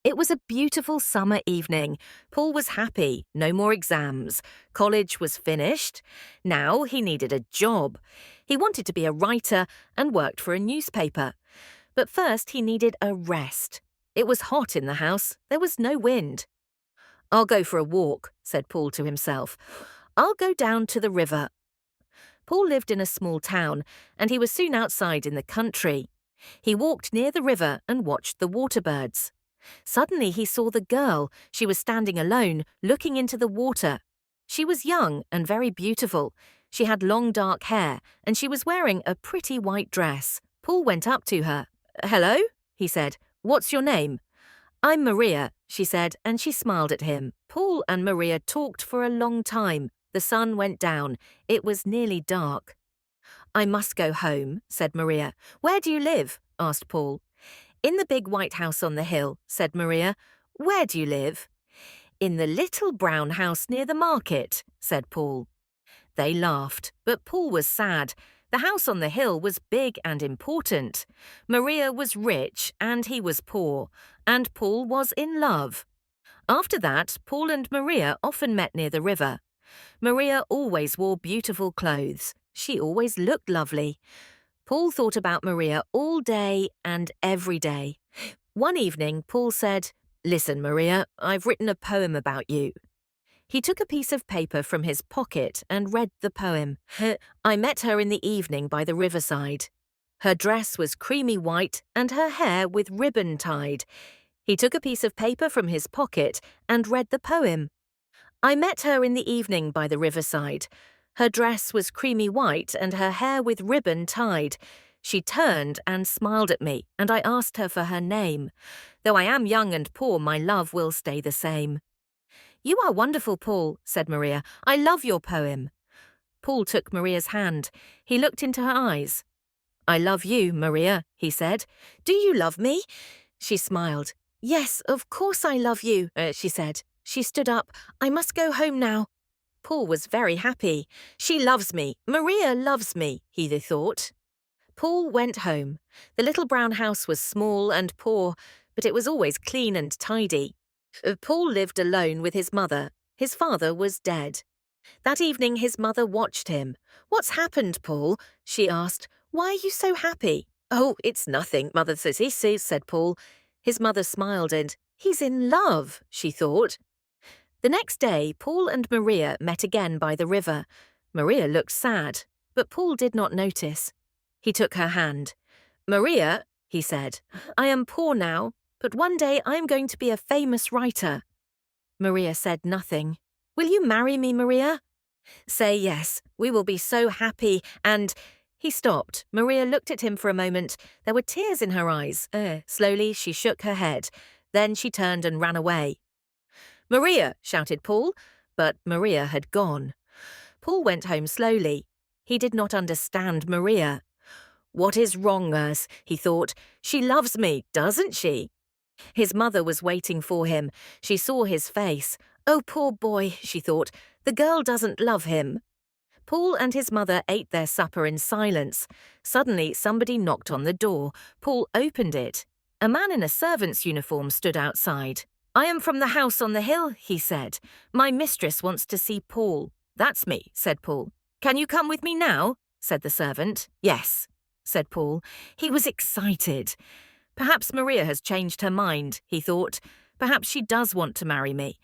It was a beautiful summer evening. Paul was happy, no more exams. College was finished. Now he needed a job. He wanted to be a writer and worked for a newspaper. But first he needed a rest. It was hot in the house. There was no wind. "I'll go for a walk," said Paul to himself. "I'll go down to the river." Paul lived in a small town, and he was soon outside in the country. He walked near the river and watched the waterbirds. Suddenly he saw the girl. She was standing alone, looking into the water. She was young and very beautiful. She had long dark hair, and she was wearing a pretty white dress. Paul went up to her. "Hello," he said. "What's your name?" "I'm Maria," she said, and she smiled at him. Paul and Maria talked for a long time. The sun went down. It was nearly dark. "I must go home," said Maria. "Where do you live?" asked Paul. "In the big white house on the hill," said Maria. "Where do you live?" "In the little brown house near the market," said Paul. They laughed, but Paul was sad. The house on the hill was big and important. Maria was rich and he was poor, and Paul was in love. After that, Paul and Maria often met near the river. Maria always wore beautiful clothes. She always looked lovely. Paul thought about Maria all day and every day. One evening, Paul said, "Listen, Maria, I've written a poem about you." He took a piece of paper from his pocket and read the poem. "I met her in the evening by the riverside. Her dress was creamy white and her hair with ribbon tied." He took a piece of paper from his pocket and read the poem. "I met her in the evening by the riverside. Her dress was creamy white and her hair with ribbon tied. She turned and smiled at me, and I asked her for her name. Though I am young and poor, my love will stay the same." "You are wonderful, Paul," said Maria. "I love your poem." Paul took Maria's hand. He looked into her eyes. "I love you, Maria," he said. "Do you love me?" She smiled. "Yes, of course I love you," she said. She stood up. "I must go home now." Paul was very happy. "She loves me. Maria loves me," he thought. Paul went home. The little brown house was small and poor, but it was always clean and tidy. Paul lived alone with his mother. His father was dead. That evening his mother watched him. "What's happened, Paul?" she asked. "Why are you so happy?" "Oh, it's nothing, Mother Sissy," said Paul. His mother smiled and, "He's in love," she thought. The next day, Paul and Maria met again by the river. Maria looked sad, but Paul did not notice. He took her hand. "Maria," he said, "I am poor now, but one day I am going to be a famous writer." Maria said nothing. "Will you marry me, Maria?" "Say yes. We will be so happy and—" He stopped. Maria looked at him for a moment. There were tears in her eyes. Slowly, she shook her head. Then she turned and ran away. "Maria!" shouted Paul, but Maria had gone. Paul went home slowly. He did not understand Maria. "What is wrong, nurse?" he thought. "She loves me, doesn't she?" His mother was waiting for him. She saw his face. "Oh, poor boy," she thought. "The girl doesn't love him." Paul and his mother ate their supper in silence. Suddenly, somebody knocked on the door. Paul opened it. A man in a servant's uniform stood outside. "I am from the house on the hill," he said. "My mistress wants to see Paul." "That's me," said Paul. "Can you come with me now?" said the servant. "Yes," said Paul. He was excited. "Perhaps Maria has changed her mind," he thought. "Perhaps she does want to marry me."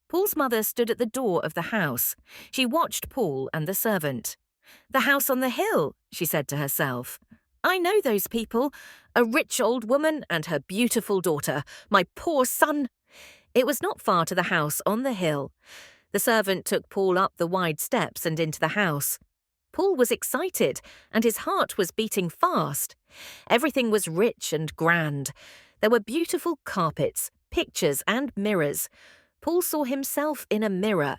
Paul's mother stood at the door of the house. She watched Paul and the servant. "The house on the hill," she said to herself. "I know those people. A rich old woman and her beautiful daughter. My poor son." It was not far to the house on the hill. The servant took Paul up the wide steps and into the house. Paul was excited, and his heart was beating fast. Everything was rich and grand. There were beautiful carpets, pictures, and mirrors. Paul saw himself in a mirror.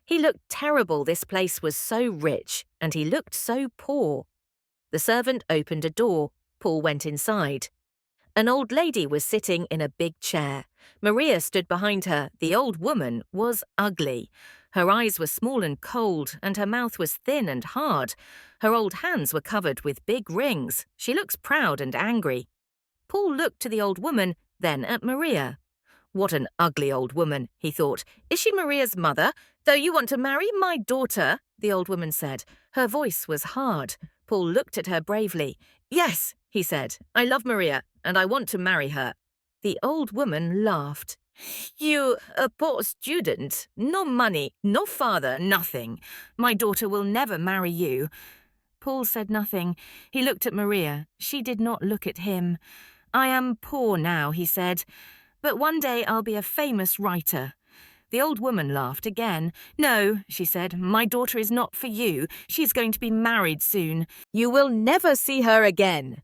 He looked terrible, this place was so rich, and he looked so poor. The servant opened a door. Paul went inside. An old lady was sitting in a big chair. Maria stood behind her. The old woman was ugly. Her eyes were small and cold, and her mouth was thin and hard. Her old hands were covered with big rings. She looks proud and angry. Paul looked to the old woman, then at Maria. What an ugly old woman, he thought. Is she Maria's mother? Though you want to marry my daughter, the old woman said. Her voice was hard. Paul looked at her bravely. Yes, he said, I love Maria, and I want to marry her. The old woman laughed. You, a poor student, no money, no father, nothing. My daughter will never marry you. Paul said nothing. He looked at Maria. She did not look at him. I am poor now, he said, but one day I'll be a famous writer. The old woman laughed again. No, she said, my daughter is not for you. She is going to be married soon. You will never see her again.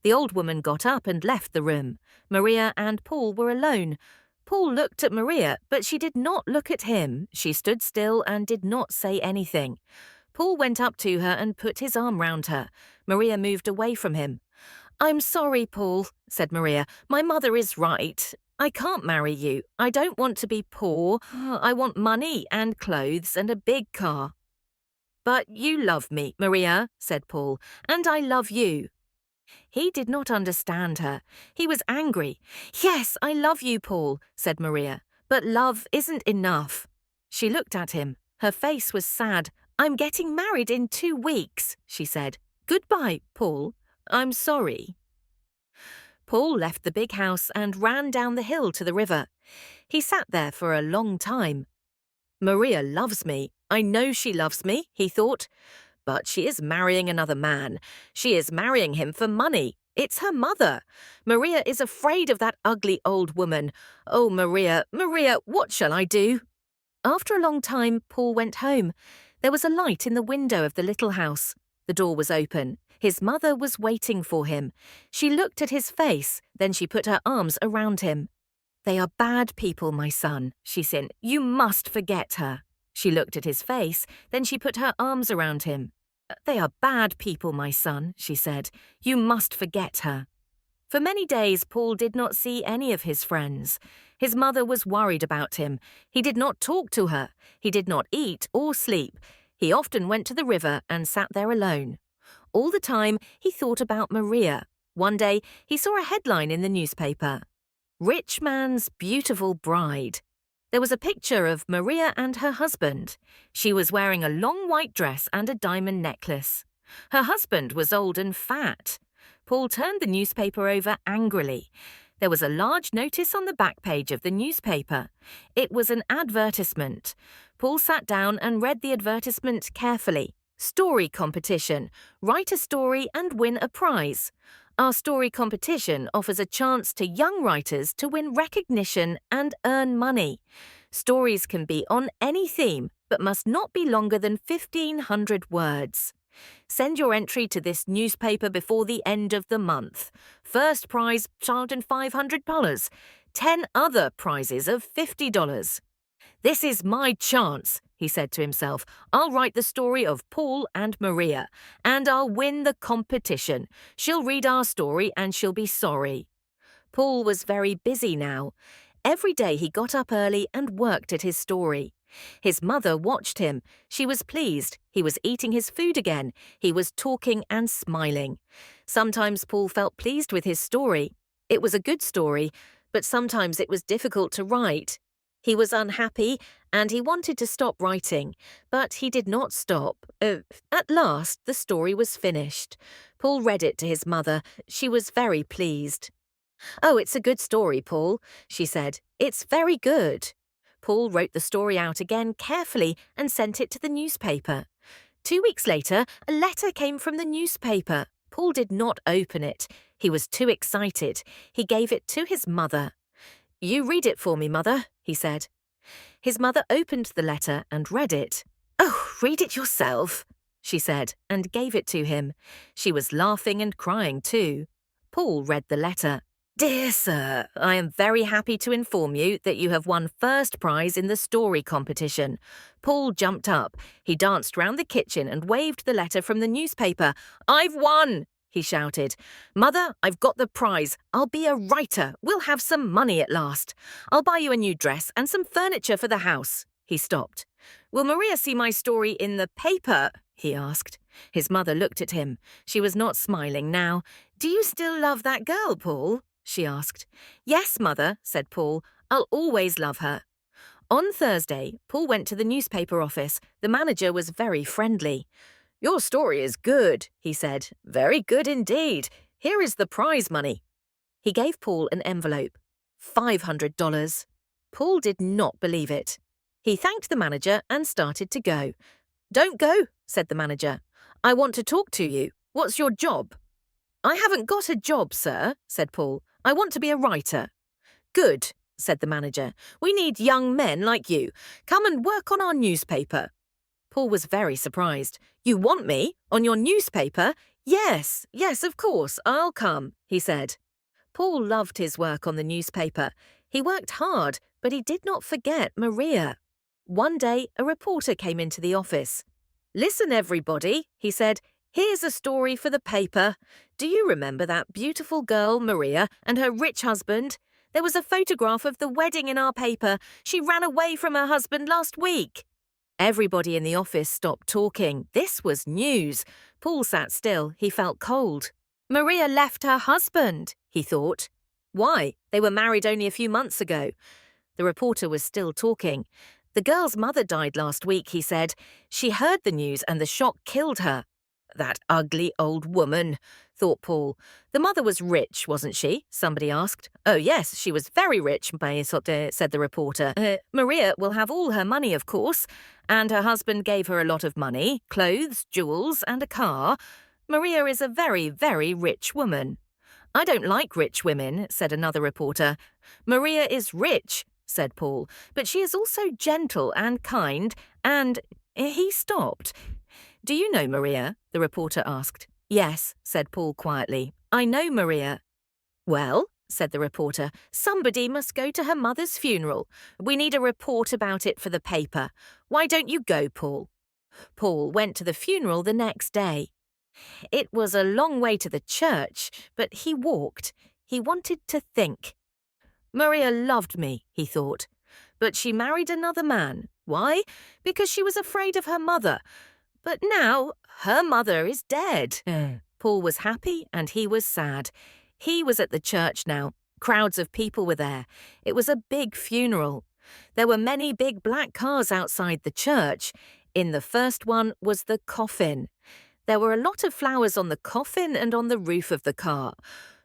The old woman got up and left the room. Maria and Paul were alone. Paul looked at Maria, but she did not look at him. She stood still and did not say anything. Paul went up to her and put his arm round her. Maria moved away from him. I'm sorry, Paul, said Maria. My mother is right. I can't marry you. I don't want to be poor. I want money and clothes and a big car. But you love me, Maria, said Paul, and I love you. He did not understand her. He was angry. Yes, I love you, Paul, said Maria, but love isn't enough. She looked at him. Her face was sad. I'm getting married in 2 weeks, she said. Goodbye, Paul. I'm sorry. Paul left the big house and ran down the hill to the river. He sat there for a long time. Maria loves me. I know she loves me, he thought. But she is marrying another man. She is marrying him for money. It's her mother. Maria is afraid of that ugly old woman. Oh, Maria, Maria, what shall I do? After a long time, Paul went home. There was a light in the window of the little house. The door was open. His mother was waiting for him. She looked at his face, then she put her arms around him. They are bad people, my son, she said. You must forget her. She looked at his face, then she put her arms around him. They are bad people, my son, she said. You must forget her. For many days, Paul did not see any of his friends. His mother was worried about him. He did not talk to her. He did not eat or sleep. He often went to the river and sat there alone. All the time, he thought about Maria. One day, he saw a headline in the newspaper. Rich man's beautiful bride. There was a picture of Maria and her husband. She was wearing a long white dress and a diamond necklace. Her husband was old and fat. Paul turned the newspaper over angrily. There was a large notice on the back page of the newspaper. It was an advertisement. Paul sat down and read the advertisement carefully. Story competition. Write a story and win a prize. Our story competition offers a chance to young writers to win recognition and earn money. Stories can be on any theme, but must not be longer than 1,500 words. Send your entry to this newspaper before the end of the month. First prize, $500. 10 other prizes of $50. This is my chance, he said to himself. I'll write the story of Paul and Maria, and I'll win the competition. She'll read our story and she'll be sorry. Paul was very busy now. Every day he got up early and worked at his story. His mother watched him. She was pleased. He was eating his food again. He was talking and smiling. Sometimes Paul felt pleased with his story. It was a good story, but sometimes it was difficult to write. He was unhappy and he wanted to stop writing, but he did not stop. At last, the story was finished. Paul read it to his mother. She was very pleased. Oh, it's a good story, Paul, she said. It's very good. Paul wrote the story out again carefully and sent it to the newspaper. 2 weeks later, a letter came from the newspaper. Paul did not open it. He was too excited. He gave it to his mother. You read it for me, Mother, he said. His mother opened the letter and read it. Oh, read it yourself, she said, and gave it to him. She was laughing and crying too. Paul read the letter. Dear Sir, I am very happy to inform you that you have won first prize in the story competition. Paul jumped up. He danced round the kitchen and waved the letter from the newspaper. I've won, he shouted. Mother, I've got the prize. I'll be a writer. We'll have some money at last. I'll buy you a new dress and some furniture for the house. He stopped. Will Maria see my story in the paper? He asked. His mother looked at him. She was not smiling now. Do you still love that girl, Paul? She asked. Yes, Mother, said Paul. I'll always love her. On Thursday, Paul went to the newspaper office. The manager was very friendly. Your story is good, he said. Very good indeed. Here is the prize money. He gave Paul an envelope. $500. Paul did not believe it. He thanked the manager and started to go. Don't go, said the manager. I want to talk to you. What's your job? I haven't got a job, sir, said Paul. I want to be a writer. Good, said the manager. We need young men like you. Come and work on our newspaper. Paul was very surprised. You want me? On your newspaper? Yes, of course, I'll come, he said. Paul loved his work on the newspaper. He worked hard, but he did not forget Maria. One day, a reporter came into the office. Listen, everybody, he said. Here's a story for the paper. Do you remember that beautiful girl, Maria, and her rich husband? There was a photograph of the wedding in our paper. She ran away from her husband last week. Everybody in the office stopped talking. This was news. Paul sat still. He felt cold. Maria left her husband, he thought. Why? They were married only a few months ago. The reporter was still talking. The girl's mother died last week, he said. She heard the news and the shock killed her. That ugly old woman, thought Paul. The mother was rich, wasn't she? Somebody asked. Oh, yes, she was very rich, said the reporter. Maria will have all her money, of course. And her husband gave her a lot of money, clothes, jewels, and a car. Maria is a very, very rich woman. I don't like rich women, said another reporter. Maria is rich, said Paul, but she is also gentle and kind, and he stopped. Do you know Maria? The reporter asked. Yes, said Paul quietly. I know Maria. Well, said the reporter, somebody must go to her mother's funeral. We need a report about it for the paper. Why don't you go, Paul? Paul went to the funeral the next day. It was a long way to the church, but he walked. He wanted to think. Maria loved me, he thought. But she married another man. Why? Because she was afraid of her mother. But now her mother is dead. Paul was happy and he was sad. He was at the church now. Crowds of people were there. It was a big funeral. There were many big black cars outside the church. In the first one was the coffin. There were a lot of flowers on the coffin and on the roof of the car.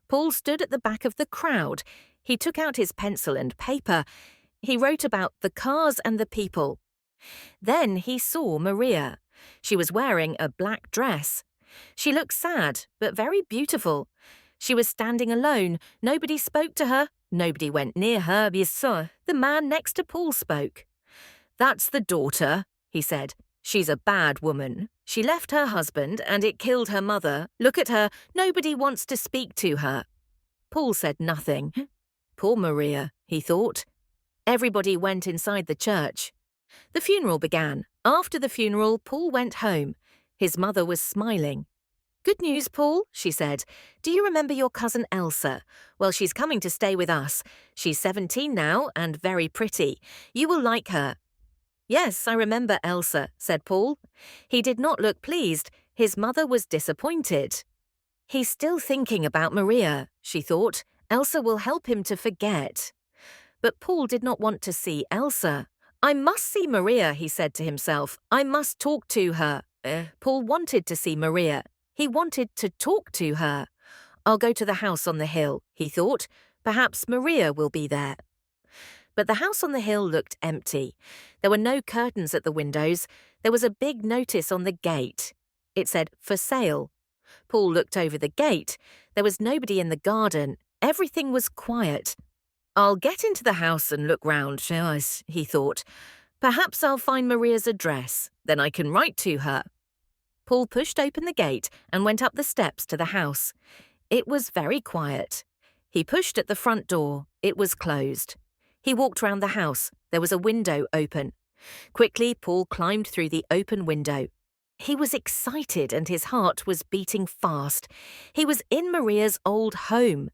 Paul stood at the back of the crowd. He took out his pencil and paper. He wrote about the cars and the people. Then he saw Maria. She was wearing a black dress. She looked sad, but very beautiful. She was standing alone. Nobody spoke to her. Nobody went near her. The man next to Paul spoke. That's the daughter, he said. She's a bad woman. She left her husband and it killed her mother. Look at her. Nobody wants to speak to her. Paul said nothing. Poor Maria, he thought. Everybody went inside the church. The funeral began. After the funeral, Paul went home. His mother was smiling. Good news, Paul, she said. Do you remember your cousin Elsa? Well, she's coming to stay with us. She's 17 now and very pretty. You will like her. Yes, I remember Elsa, said Paul. He did not look pleased. His mother was disappointed. He's still thinking about Maria, she thought. Elsa will help him to forget. But Paul did not want to see Elsa. I must see Maria, he said to himself. I must talk to her. Paul wanted to see Maria. He wanted to talk to her. I'll go to the house on the hill, he thought. Perhaps Maria will be there. But the house on the hill looked empty. There were no curtains at the windows. There was a big notice on the gate. It said, for sale. Paul looked over the gate. There was nobody in the garden. Everything was quiet. I'll get into the house and look round, he thought. Perhaps I'll find Maria's address. Then I can write to her. Paul pushed open the gate and went up the steps to the house. It was very quiet. He pushed at the front door. It was closed. He walked round the house. There was a window open. Quickly, Paul climbed through the open window. He was excited and his heart was beating fast. He was in Maria's old home.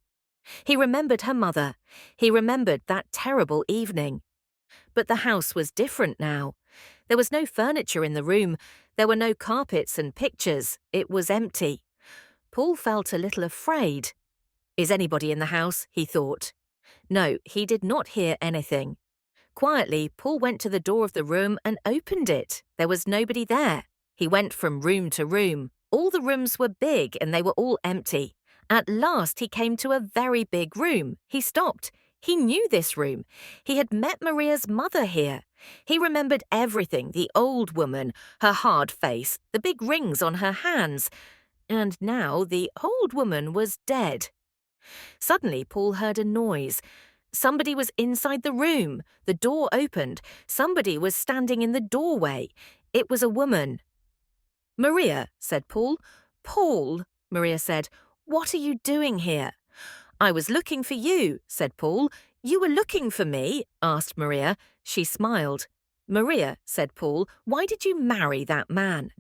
He remembered her mother. He remembered that terrible evening. But the house was different now. There was no furniture in the room. There were no carpets and pictures. It was empty. Paul felt a little afraid. Is anybody in the house? He thought. No, he did not hear anything. Quietly, Paul went to the door of the room and opened it. There was nobody there. He went from room to room. All the rooms were big and they were all empty. At last, he came to a very big room. He stopped. He knew this room. He had met Maria's mother here. He remembered everything, the old woman, her hard face, the big rings on her hands. And now the old woman was dead. Suddenly, Paul heard a noise. Somebody was inside the room. The door opened. Somebody was standing in the doorway. It was a woman. "Maria," said Paul. "Paul," Maria said, "what are you doing here?" "I was looking for you," said Paul. "You were looking for me?" asked Maria. She smiled. "Maria," said Paul, "why did you marry that man?"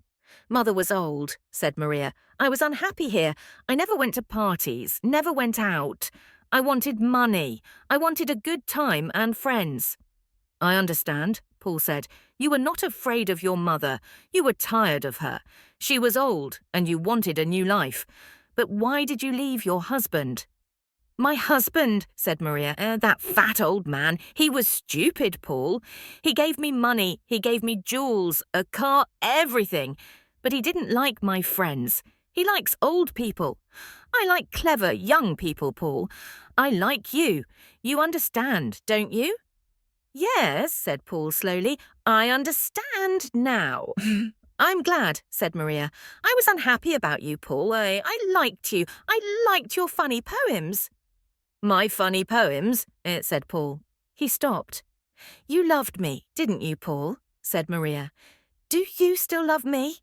"Mother was old," said Maria. "I was unhappy here. I never went to parties, never went out. I wanted money. I wanted a good time and friends." "I understand," Paul said. "You were not afraid of your mother. You were tired of her. She was old, and you wanted a new life. But why did you leave your husband?" "My husband," said Maria, "that fat old man, he was stupid, Paul. He gave me money, he gave me jewels, a car, everything. But he didn't like my friends. He likes old people. I like clever, young people, Paul. I like you. You understand, don't you?" "Yes," said Paul slowly. "I understand now." "I'm glad," said Maria. "I was unhappy about you, Paul. I liked you. I liked your funny poems." "My funny poems," said Paul. He stopped. "You loved me, didn't you, Paul?" said Maria. "Do you still love me?"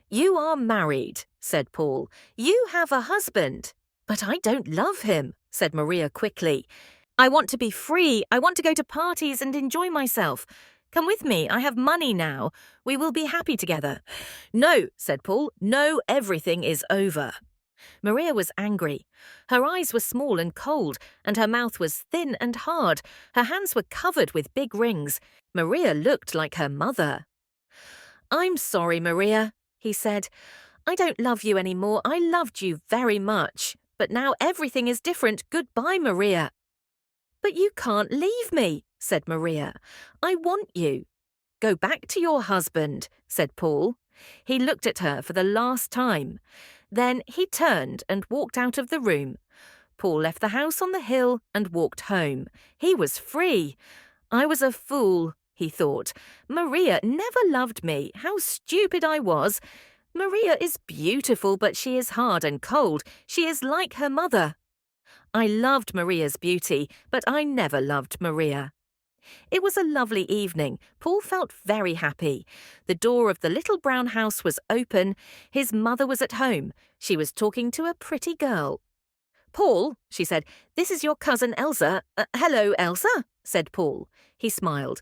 "You are married," said Paul. "You have a husband." "But I don't love him," said Maria quickly. "I want to be free. I want to go to parties and enjoy myself. Come with me. I have money now. We will be happy together." "No," said Paul. "No, everything is over." Maria was angry. Her eyes were small and cold, and her mouth was thin and hard. Her hands were covered with big rings. Maria looked like her mother. "I'm sorry, Maria," he said. "I don't love you anymore. I loved you very much. But now everything is different. Goodbye, Maria." "But you can't leave me," said Maria. "I want you." "Go back to your husband," said Paul. He looked at her for the last time. Then he turned and walked out of the room. Paul left the house on the hill and walked home. He was free. "I was a fool," he thought. "Maria never loved me. How stupid I was. Maria is beautiful, but she is hard and cold. She is like her mother. I loved Maria's beauty, but I never loved Maria." It was a lovely evening. Paul felt very happy. The door of the little brown house was open. His mother was at home. She was talking to a pretty girl. "Paul," she said, "this is your cousin Elsa." "Hello, Elsa," said Paul. He smiled.